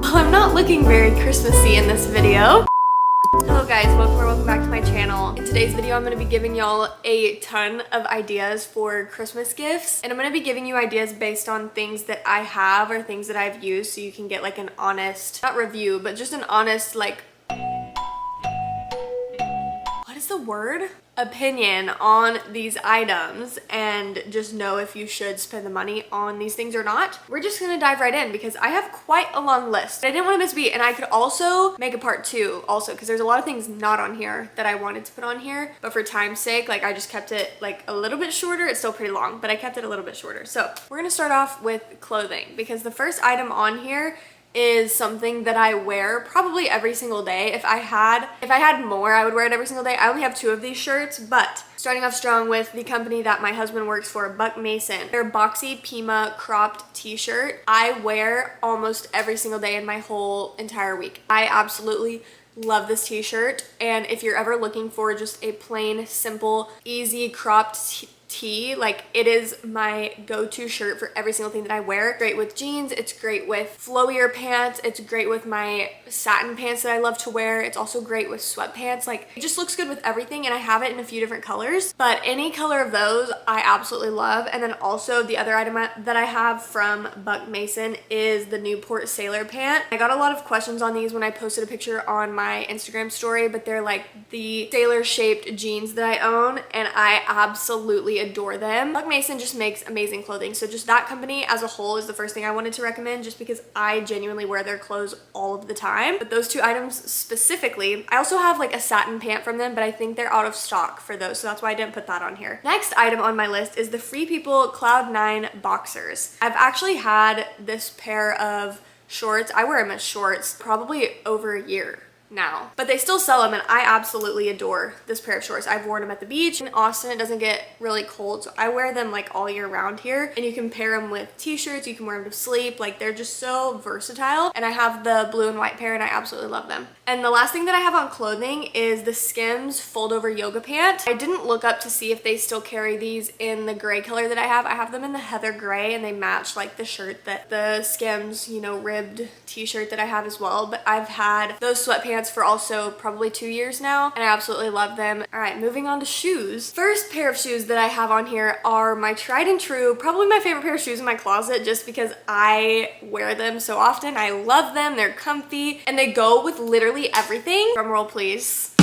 Well, I'm not looking very Christmassy in this video. Hello guys, welcome back to my channel. In today's video, I'm going to be giving y'all a ton of ideas for Christmas gifts. And I'm going to be giving you ideas based on things that I have or things that I've used, so you can get like an honest, not review, but just an honest, like, what is the word? Opinion on these items, and just know if you should spend the money on these things or not. We're just gonna dive right in because I have quite a long list. I didn't want to miss a beat, and I could also make a part 2 also because there's a lot of things not on here that I wanted to put on here, but for time's sake, like, I just kept it like a little bit shorter. It's still pretty long, but I kept it a little bit shorter. So we're gonna start off with clothing because the first item on here is something that I wear probably every single day. If I had more, I would wear it every single day. I only have 2 of these shirts, but starting off strong with the company that my husband works for, Buck Mason. Their boxy Pima cropped t-shirt I wear almost every single day in my whole entire week. I absolutely love this t-shirt, and if you're ever looking for just a plain, simple, easy cropped tee, like, it is my go-to shirt for every single thing that I wear. Great with jeans, it's great with flowier pants, it's great with my satin pants that I love to wear. It's also great with sweatpants. Like, it just looks good with everything, and I have it in a few different colors, but any color of those I absolutely love. And then also the other item that I have from Buck Mason is the Newport Sailor pant. I got a lot of questions on these when I posted a picture on my Instagram story, but they're like the sailor shaped jeans that I own, and I absolutely adore them. Buck Mason just makes amazing clothing, so just that company as a whole is the first thing I wanted to recommend, just because I genuinely wear their clothes all of the time. But those 2 items specifically, I also have like a satin pant from them, but I think they're out of stock for those, so that's why I didn't put that on here. Next item on my list is the Free People Cloud 9 boxers. I've actually had this pair of shorts, I wear them as shorts, probably over a year now, but they still sell them, and I absolutely adore this pair of shorts. I've worn them at the beach. In Austin, it doesn't get really cold, so I wear them like all year round here, and you can pair them with t-shirts, you can wear them to sleep. Like, they're just so versatile, and I have the blue and white pair, and I absolutely love them. And the last thing that I have on clothing is the Skims fold over yoga pant. I didn't look up to see if they still carry these in the gray color that I have. I have them in the heather gray, and they match like the shirt that the Skims, you know, ribbed t-shirt that I have as well. But I've had those sweatpants for also probably 2 years now, and I absolutely love them. All right, moving on to shoes. First pair of shoes that I have on here are my tried and true, probably my favorite pair of shoes in my closet, just because I wear them so often. I love them, they're comfy, and they go with literally everything. Drum roll, please.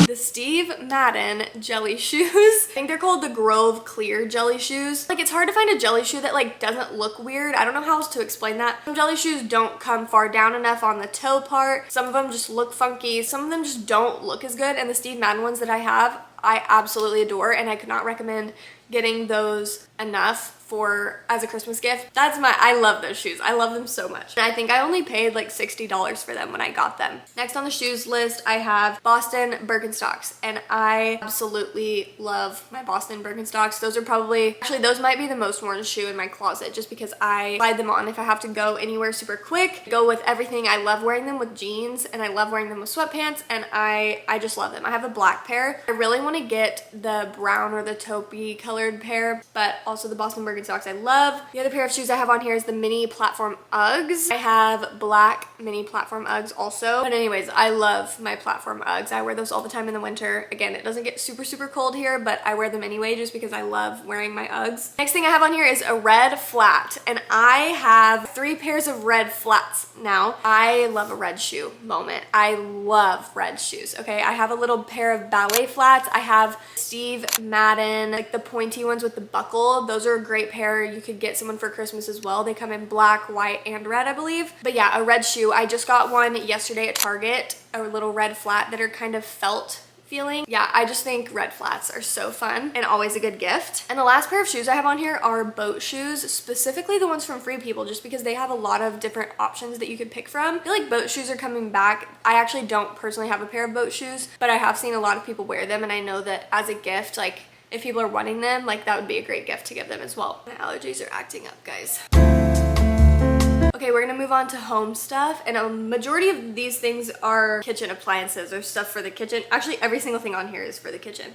The Steve Madden jelly shoes. I think they're called the Grove Clear jelly shoes. Like, it's hard to find a jelly shoe that like doesn't look weird. I don't know how else to explain that. Some jelly shoes don't come far down enough on the toe part. Some of them just look funky. Some of them just don't look as good. And the Steve Madden ones that I have, I absolutely adore, and I could not recommend getting those enough for as a Christmas gift. I love those shoes. I love them so much. And I think I only paid like $60 for them when I got them. Next on the shoes list, I have Boston Birkenstocks, and I absolutely love my Boston Birkenstocks. Those are probably, actually those might be the most worn shoe in my closet, just because I slide them on if I have to go anywhere super quick. Go with everything. I love wearing them with jeans, and I love wearing them with sweatpants, and I just love them. I have a black pair. I really want to get the brown or the taupey colored pair, but also the Boston Birkenstocks I love. The other pair of shoes I have on here is the mini platform Uggs. I have black mini platform Uggs also. But anyways, I love my platform Uggs. I wear those all the time in the winter. Again, it doesn't get super cold here, but I wear them anyway just because I love wearing my Uggs. Next thing I have on here is a red flat, and I have 3 pairs of red flats now. I love a red shoe moment. I love red shoes, okay? I have a little pair of ballet flats. I have Steve Madden, like the pointy ones with the buckle. Those are a great pair. You could get someone for Christmas as well. They come in black, white, and red, I believe. But yeah, a red shoe. I just got one yesterday at Target, a little red flat that are kind of felt feeling. Yeah, I just think red flats are so fun and always a good gift. And the last pair of shoes I have on here are boat shoes, specifically the ones from Free People, just because they have a lot of different options that you could pick from. I feel like boat shoes are coming back. I actually don't personally have a pair of boat shoes, but I have seen a lot of people wear them, and I know that as a gift, like, if people are wanting them, like, that would be a great gift to give them as well. My allergies are acting up, guys. Okay, we're gonna move on to home stuff, and a majority of these things are kitchen appliances or stuff for the kitchen. Actually, every single thing on here is for the kitchen.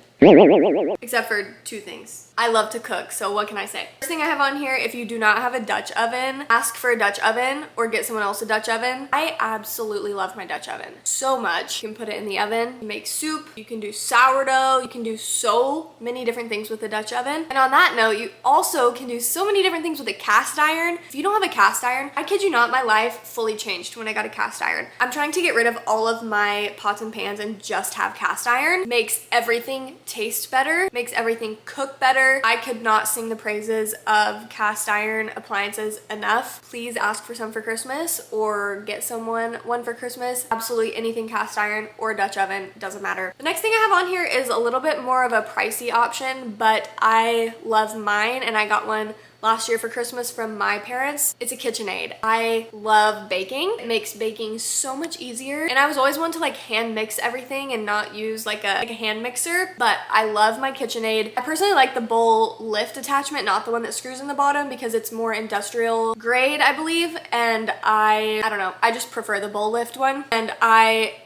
Except for 2 things. I love to cook, so what can I say? First thing I have on here, if you do not have a Dutch oven, ask for a Dutch oven or get someone else a Dutch oven. I absolutely love my Dutch oven so much. You can put it in the oven, you make soup, you can do sourdough, you can do so many different things with the Dutch oven. And on that note, you also can do so many different things with a cast iron. If you don't have a cast iron, I kid you not, my life fully changed when I got a cast iron. I'm trying to get rid of all of my pots and pans and just have cast iron. Makes everything taste better, makes everything cook better. I could not sing the praises of cast iron appliances enough. Please ask for some for Christmas or get someone one for Christmas. Absolutely anything cast iron or Dutch oven, doesn't matter. The next thing I have on here is a little bit more of a pricey option, but I love mine and I got one last year for Christmas from my parents. It's a KitchenAid. I love baking. It makes baking so much easier. And I was always one to like hand mix everything and not use like a hand mixer, but I love my KitchenAid. I personally like the bowl lift attachment, not the one that screws in the bottom because it's more industrial grade, I believe. And I don't know, I just prefer the bowl lift one. And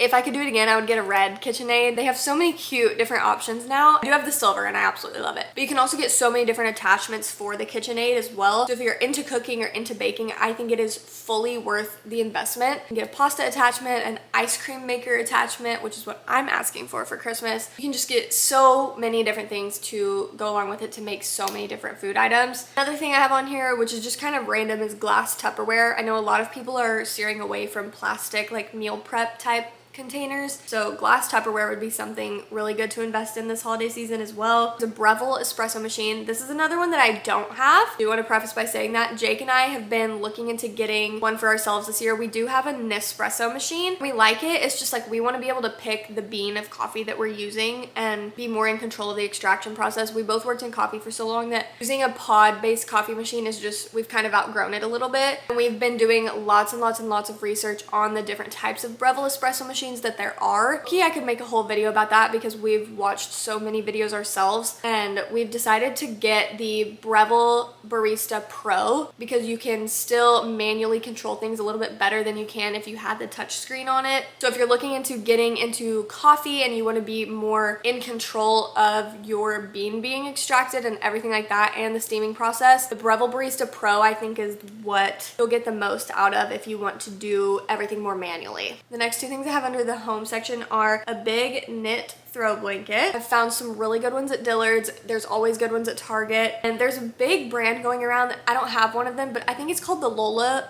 if I could do it again, I would get a red KitchenAid. They have so many cute different options now. I do have the silver and I absolutely love it. But you can also get so many different attachments for the KitchenAid as well. So if you're into cooking or into baking, I think it is fully worth the investment. You can get a pasta attachment, an ice cream maker attachment, which is what I'm asking for Christmas. You can just get so many different things to go along with it to make so many different food items. Another thing I have on here, which is just kind of random, is glass Tupperware. I know a lot of people are steering away from plastic, like meal prep type containers. So glass Tupperware would be something really good to invest in this holiday season as well. It's a Breville espresso machine. This is another one that I don't have. I do want to preface by saying that Jake and I have been looking into getting one for ourselves this year. We do have a Nespresso machine. We like it. It's just like we want to be able to pick the bean of coffee that we're using and be more in control of the extraction process. We both worked in coffee for so long that using a pod-based coffee machine is just, we've kind of outgrown it a little bit. And we've been doing lots and lots and lots of research on the different types of Breville espresso machines that there are. I could make a whole video about that because we've watched so many videos ourselves, and we've decided to get the Breville Barista Pro because you can still manually control things a little bit better than you can if you had the touch screen on it. So if you're looking into getting into coffee and you want to be more in control of your bean being extracted and everything like that and the steaming process, the Breville Barista Pro I think is what you'll get the most out of if you want to do everything more manually. The next 2 things I have under the home section are a big knit throw blanket. I've found some really good ones at Dillard's. There's always good ones at Target. And there's a big brand going around that I don't have one of them, but I think it's called the Lola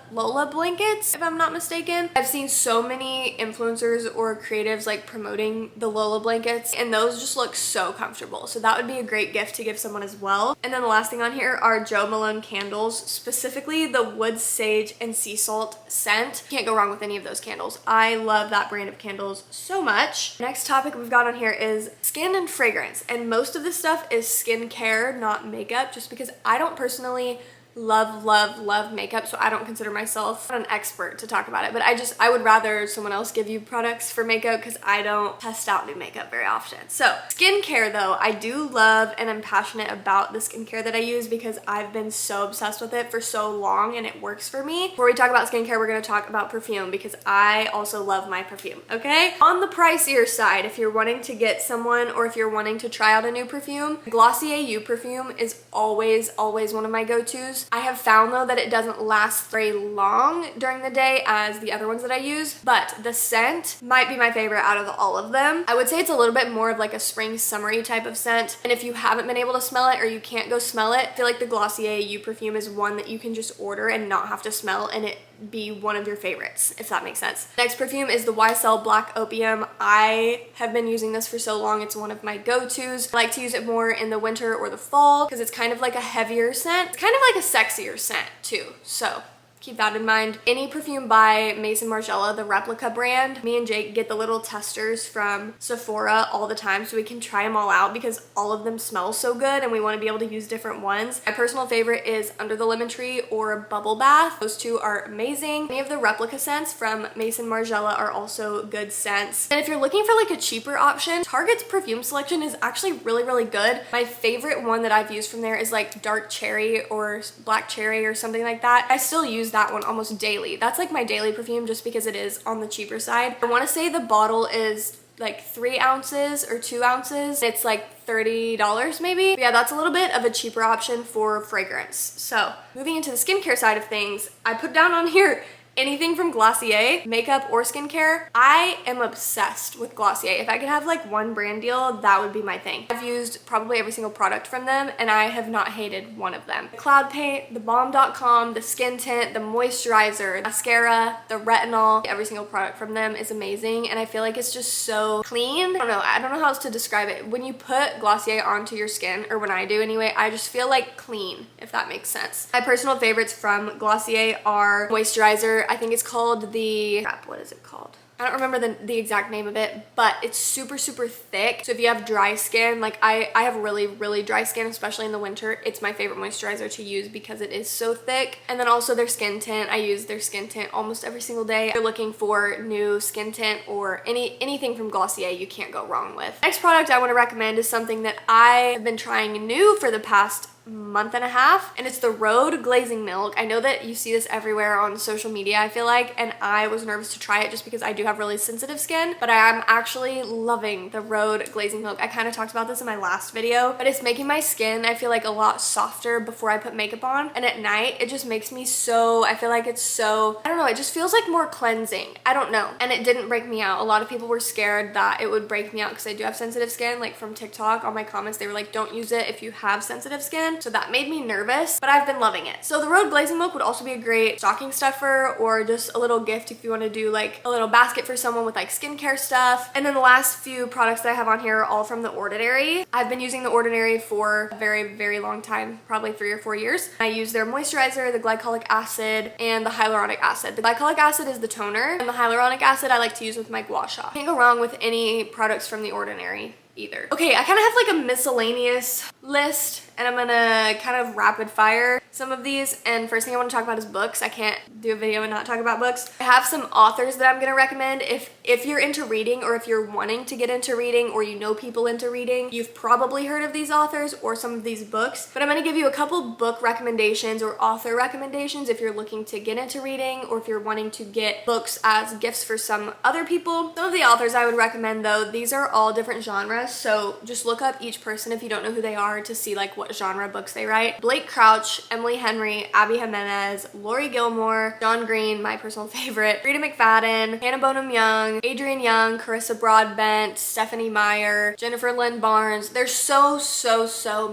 blankets, if I'm not mistaken. I've seen so many influencers or creatives like promoting the Lola blankets, and those just look so comfortable. So that would be a great gift to give someone as well. And then the last thing on here are Jo Malone candles, specifically the wood sage and sea salt scent. Can't go wrong with any of those candles. I love that brand of candles so much. Next topic we've got on here is skin and fragrance, and most of this stuff is skincare, not makeup, just because I don't personally love makeup, so I don't consider myself an expert to talk about it, but I would rather someone else give you products for makeup because I don't test out new makeup very often. So skincare though, I do love and I'm passionate about the skincare that I use because I've been so obsessed with it for so long and it works for me. Before we talk about skincare, we're going to talk about perfume because I also love my perfume, okay? On the pricier side, if you're wanting to get someone or if you're wanting to try out a new perfume, Glossier You perfume is always one of my go-tos. I have found though that it doesn't last very long during the day as the other ones that I use, but the scent might be my favorite out of all of them. I would say it's a little bit more of like a spring summery type of scent, and if you haven't been able to smell it or you can't go smell it, I feel like the Glossier You perfume is one that you can just order and not have to smell and it be one of your favorites, if that makes sense. Next perfume is the YSL Black Opium. I have been using this for so long. It's one of my go-tos. I like to use it more in the winter or the fall because it's kind of like a heavier scent. It's kind of like a sexier scent too, so keep that in mind. Any perfume by Maison Margiela, the replica brand, me and Jake get the little testers from Sephora all the time so we can try them all out because all of them smell so good and we want to be able to use different ones. My personal favorite is Under the Lemon Tree or Bubble Bath. Those two are amazing. Any of the replica scents from Maison Margiela are also good scents. And if you're looking for like a cheaper option, Target's perfume selection is actually really good. My favorite one that I've used from there is like dark cherry or black cherry or something like that. I still use that that one almost daily. That's like my daily perfume just because it is on the cheaper side. I want to say the bottle is like 3 ounces or 2 ounces. It's like $30 maybe. But yeah, that's a little bit of a cheaper option for fragrance. So moving into the skincare side of things, I put down on here anything from Glossier, makeup or skincare. I am obsessed with Glossier. If I could have like one brand deal, that would be my thing. I've used probably every single product from them and I have not hated one of them. The Cloud Paint, the Balm.com, the skin tint, the moisturizer, mascara, the retinol, every single product from them is amazing and I feel like it's just so clean. I don't know how else to describe it. When you put Glossier onto your skin, or when I do anyway, I just feel like clean, if that makes sense. My personal favorites from Glossier are moisturizer. I think it's called the, what is it called? I don't remember the exact name of it, but it's super, super thick. So if you have dry skin, like I have really, really dry skin, especially in the winter, it's my favorite moisturizer to use because it is so thick. And then also their skin tint. I use their skin tint almost every single day. If you're looking for new skin tint or anything from Glossier, you can't go wrong with. Next product I want to recommend is something that I have been trying new for the past month and a half, and it's the Rhode Glazing Milk. I know that you see this everywhere on social media, I feel like, and I was nervous to try it just because I do have really sensitive skin, but I am actually loving the Rhode Glazing Milk. I kind of talked about this in my last video, but it's making my skin, I feel like, a lot softer before I put makeup on, and at night it just makes me so, I feel like it's so, I don't know, it just feels like more cleansing. I don't know, and it didn't break me out. A lot of people were scared that it would break me out because I do have sensitive skin. Like from TikTok, on my comments, they were like, don't use it if you have sensitive skin. So that made me nervous, but I've been loving it. So the Rhode Glazing Milk would also be a great stocking stuffer or just a little gift if you want to do like a little basket for someone with like skincare stuff. And then the last few products that I have on here are all from The Ordinary. I've been using The Ordinary for a very, very long time, probably 3 or 4 years. I use their moisturizer, the glycolic acid, and the hyaluronic acid. The glycolic acid is the toner, and the hyaluronic acid I like to use with my gua sha. Can't go wrong with any products from The Ordinary either. Okay, I kind of have like a miscellaneous list and I'm gonna kind of rapid fire some of these, and first thing I want to talk about is books. I can't do a video and not talk about books. I have some authors that I'm gonna recommend. If you're into reading, or if you're wanting to get into reading, or you know people into reading, you've probably heard of these authors or some of these books, but I'm gonna give you a couple book recommendations or author recommendations if you're looking to get into reading or if you're wanting to get books as gifts for some other people. Some of the authors I would recommend though, these are all different genres, so just look up each person if you don't know who they are to see like what genre books they write. Blake Crouch, Emily Henry, Abby Jimenez, Lori Gilmore, John Green, my personal favorite, Rita McFadden, Hannah Bonham Young, Adrienne Young, Carissa Broadbent, Stephanie Meyer, Jennifer Lynn Barnes. There's so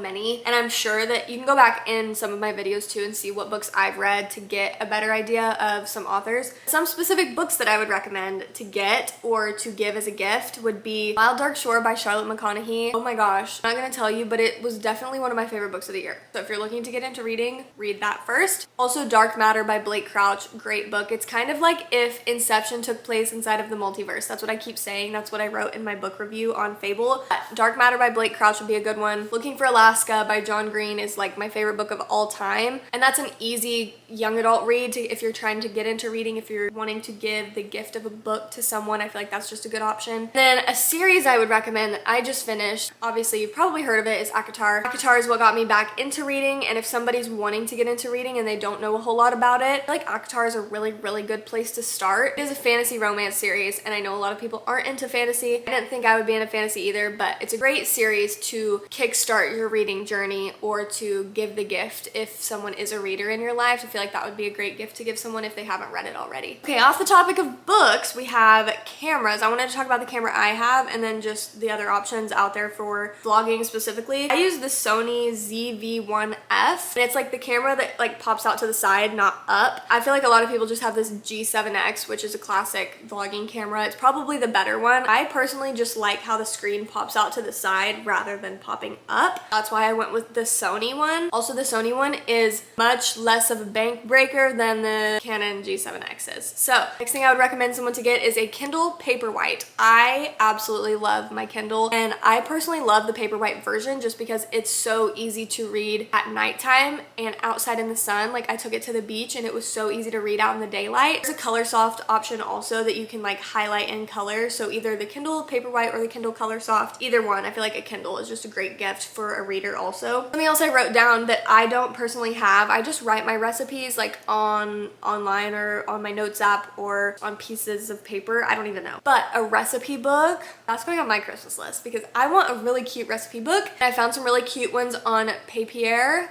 many, and I'm sure that you can go back in some of my videos too and see what books I've read to get a better idea of some authors. Some specific books that I would recommend to get or to give as a gift would be Wild Dark Shore by Charlotte McConaughey. Oh my gosh, I'm not gonna tell you, but it was definitely one of my favorite books of the year. So if you're looking to get into reading, read that first. Also Dark Matter by Blake Crouch, great book. It's kind of like if Inception took place inside of the multiverse. That's what I keep saying. That's what I wrote in my book review on Fable. Dark Matter by Blake Crouch would be a good one. Looking for Alaska by John Green is like my favorite book of all time. And that's an easy young adult read if you're trying to get into reading, if you're wanting to give the gift of a book to someone. I feel like that's just a good option. Then a series I would recommend that I just finished, obviously you've probably heard of it, is ACOTAR. ACOTAR is what got me back into reading, and if somebody's wanting to get into reading and they don't know a whole lot about it, I feel like ACOTAR is a really good place to start. It is a fantasy romance series, and I know a lot of people aren't into fantasy. I didn't think I would be into fantasy either, but it's a great series to kickstart your reading journey or to give the gift if someone is a reader in your life. I feel like that would be a great gift to give someone if they haven't read it already. Okay, off the topic of books, we have cameras. I wanted to talk about the camera I have and then just the other options out there for vlogging specifically. I use the Sony ZV-1F, and it's like the camera that like pops out to the side, not up. I feel like a lot of people just have this G7X, which is a classic vlogging camera. It's probably the better one. I personally just like how the screen pops out to the side rather than popping up. That's why I went with the Sony one. Also, the Sony one is much less of a bank breaker than the Canon G7X is. So next thing I would recommend someone to get is a Kindle Paperwhite. I absolutely love my Kindle, and I personally love the Paperwhite version just because it's so so easy to read at nighttime and outside in the sun. Like I took it to the beach and it was so easy to read out in the daylight. There's a color soft option also that you can like highlight in color. So either the Kindle Paperwhite or the Kindle Color Soft, either one. I feel like a Kindle is just a great gift for a reader also. Something else I wrote down that I don't personally have, I just write my recipes like online or on my notes app or on pieces of paper. I don't even know. But a recipe book, that's going on my Christmas list because I want a really cute recipe book. And I found some really cute ones on Papier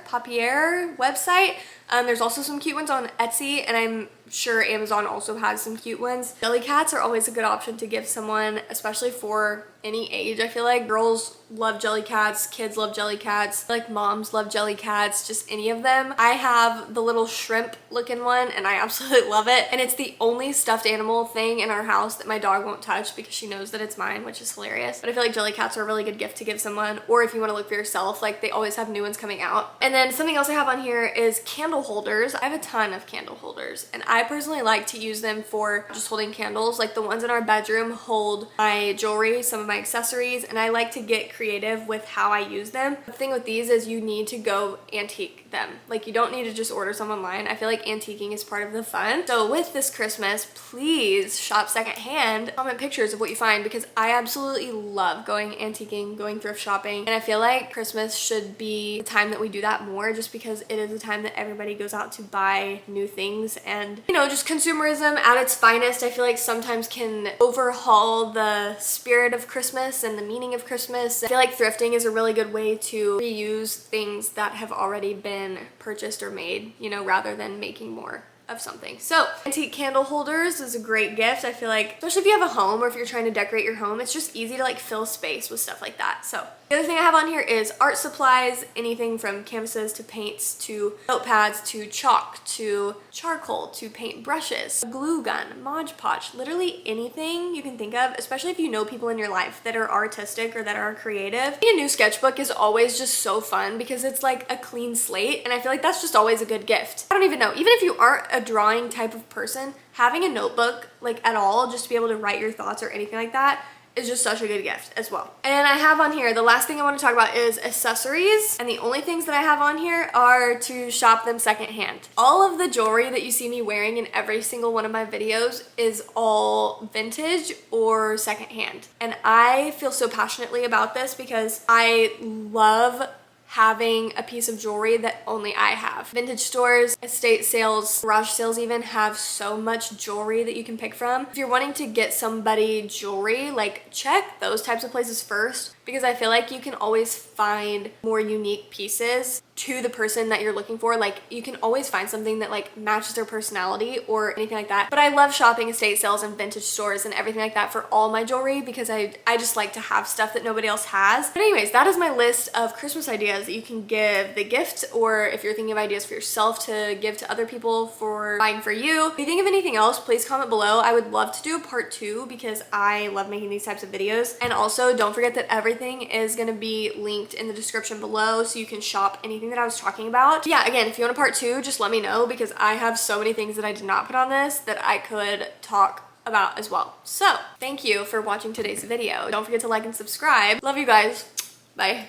website. There's also some cute ones on Etsy, and I'm sure Amazon also has some cute ones. Jelly cats are always a good option to give someone, especially for any age. I feel like girls love jelly cats, kids love jelly cats, like moms love jelly cats, just any of them. I have the little shrimp looking one and I absolutely love it. And it's the only stuffed animal thing in our house that my dog won't touch because she knows that it's mine, which is hilarious. But I feel like jelly cats are a really good gift to give someone, or if you want to look for yourself, like they always have new ones coming out. And then something else I have on here is candle holders. I have a ton of candle holders and I personally like to use them for just holding candles. Like the ones in our bedroom hold my jewelry, some of my accessories, and I like to get creative with how I use them. The thing with these is you need to go antique them. Like you don't need to just order some online. I feel like antiquing is part of the fun. So with this Christmas, please shop secondhand. Comment pictures of what you find because I absolutely love going antiquing, going thrift shopping, and I feel like Christmas should be the time that we do that more just because it is a time that everybody goes out to buy new things, and you know, just consumerism at its finest I feel like sometimes can overhaul the spirit of Christmas and the meaning of Christmas. I feel like thrifting is a really good way to reuse things that have already been purchased or made, you know, rather than making more of something. So antique candle holders is a great gift. I feel like, especially if you have a home or if you're trying to decorate your home, it's just easy to like fill space with stuff like that. So the other thing I have on here is art supplies, anything from canvases to paints to notepads to chalk to charcoal to paint brushes, a glue gun, Mod Podge, literally anything you can think of, especially if you know people in your life that are artistic or that are creative. A new sketchbook is always just so fun because it's like a clean slate, and I feel like that's just always a good gift. I don't even know, even if you aren't a drawing type of person, having a notebook like at all just to be able to write your thoughts or anything like that is just such a good gift as well. And I have on here, the last thing I want to talk about is accessories, and the only things that I have on here are to shop them secondhand. All of the jewelry that you see me wearing in every single one of my videos is all vintage or secondhand, and I feel so passionately about this because I love having a piece of jewelry that only I have. Vintage stores, estate sales, garage sales even have so much jewelry that you can pick from. If you're wanting to get somebody jewelry, like check those types of places first, because I feel like you can always find more unique pieces to the person that you're looking for. Like you can always find something that like matches their personality or anything like that. But I love shopping estate sales and vintage stores and everything like that for all my jewelry because I just like to have stuff that nobody else has. But anyways, that is my list of Christmas ideas that you can give the gift, or if you're thinking of ideas for yourself to give to other people for buying for you. If you think of anything else, please comment below. I would love to do a part 2 because I love making these types of videos. And also don't forget that everything is going to be linked in the description below so you can shop anything that I was talking about. Yeah, again, if you want a part 2, just let me know because I have so many things that I did not put on this that I could talk about as well. So thank you for watching today's video. Don't forget to like and subscribe. Love you guys. Bye.